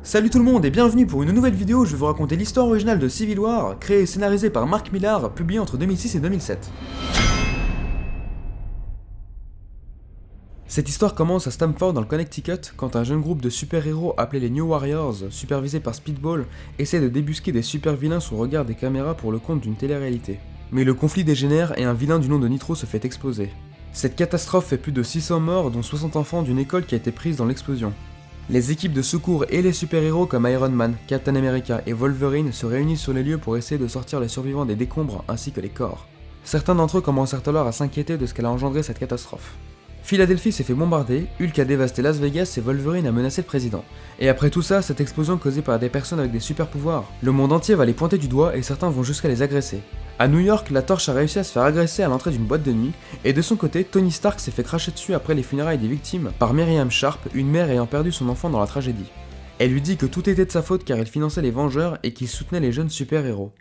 Salut tout le monde et bienvenue pour une nouvelle vidéo où je vais vous raconter l'histoire originale de Civil War, créée et scénarisée par Mark Millar, publiée entre 2006 et 2007. Cette histoire commence à Stamford dans le Connecticut quand un jeune groupe de super-héros appelé les New Warriors, supervisé par Speedball, essaie de débusquer des super-vilains sous le regard des caméras pour le compte d'une télé-réalité. Mais le conflit dégénère et un vilain du nom de Nitro se fait exploser. Cette catastrophe fait plus de 600 morts dont 60 enfants d'une école qui a été prise dans l'explosion. Les équipes de secours et les super-héros comme Iron Man, Captain America et Wolverine se réunissent sur les lieux pour essayer de sortir les survivants des décombres ainsi que les corps. Certains d'entre eux commencèrent alors à s'inquiéter de ce qu'elle a engendré cette catastrophe. Philadelphie s'est fait bombarder, Hulk a dévasté Las Vegas et Wolverine a menacé le président. Et après tout ça, cette explosion causée par des personnes avec des super pouvoirs, le monde entier va les pointer du doigt et certains vont jusqu'à les agresser. À New York, la Torche a réussi à se faire agresser à l'entrée d'une boîte de nuit, et de son côté, Tony Stark s'est fait cracher dessus après les funérailles des victimes par Miriam Sharp, une mère ayant perdu son enfant dans la tragédie. Elle lui dit que tout était de sa faute car il finançait les Vengeurs et qu'il soutenait les jeunes super-héros.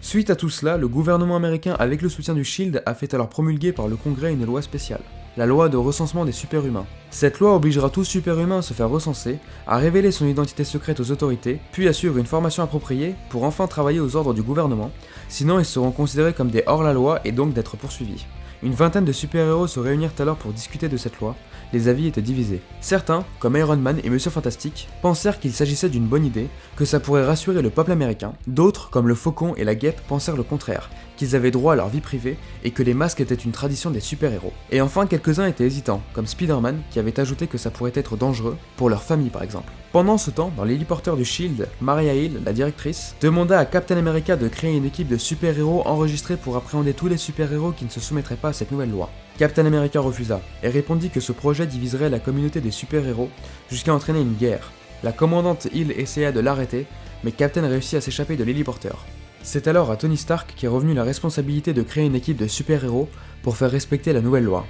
Suite à tout cela, le gouvernement américain avec le soutien du SHIELD a fait alors promulguer par le Congrès une loi spéciale. La loi de recensement des super-humains. Cette loi obligera tout super-humain à se faire recenser, à révéler son identité secrète aux autorités, puis à suivre une formation appropriée pour enfin travailler aux ordres du gouvernement, sinon ils seront considérés comme des hors-la-loi et donc d'être poursuivis. Une vingtaine de super-héros se réunirent alors pour discuter de cette loi, les avis étaient divisés. Certains, comme Iron Man et Monsieur Fantastique, pensèrent qu'il s'agissait d'une bonne idée, que ça pourrait rassurer le peuple américain. D'autres, comme le Faucon et la Guêpe, pensèrent le contraire, qu'ils avaient droit à leur vie privée et que les masques étaient une tradition des super-héros. Et enfin, quelques-uns étaient hésitants, comme Spider-Man qui avait ajouté que ça pourrait être dangereux, pour leur famille par exemple. Pendant ce temps, dans l'héliporteur du SHIELD, Maria Hill, la directrice, demanda à Captain America de créer une équipe de super-héros enregistrée pour appréhender tous les super-héros qui ne se soumettraient pas à cette nouvelle loi. Captain America refusa, et répondit que ce projet diviserait la communauté des super-héros jusqu'à entraîner une guerre. La commandante Hill essaya de l'arrêter, mais Captain réussit à s'échapper de l'héliporteur. C'est alors à Tony Stark qu'est revenue la responsabilité de créer une équipe de super-héros pour faire respecter la nouvelle loi.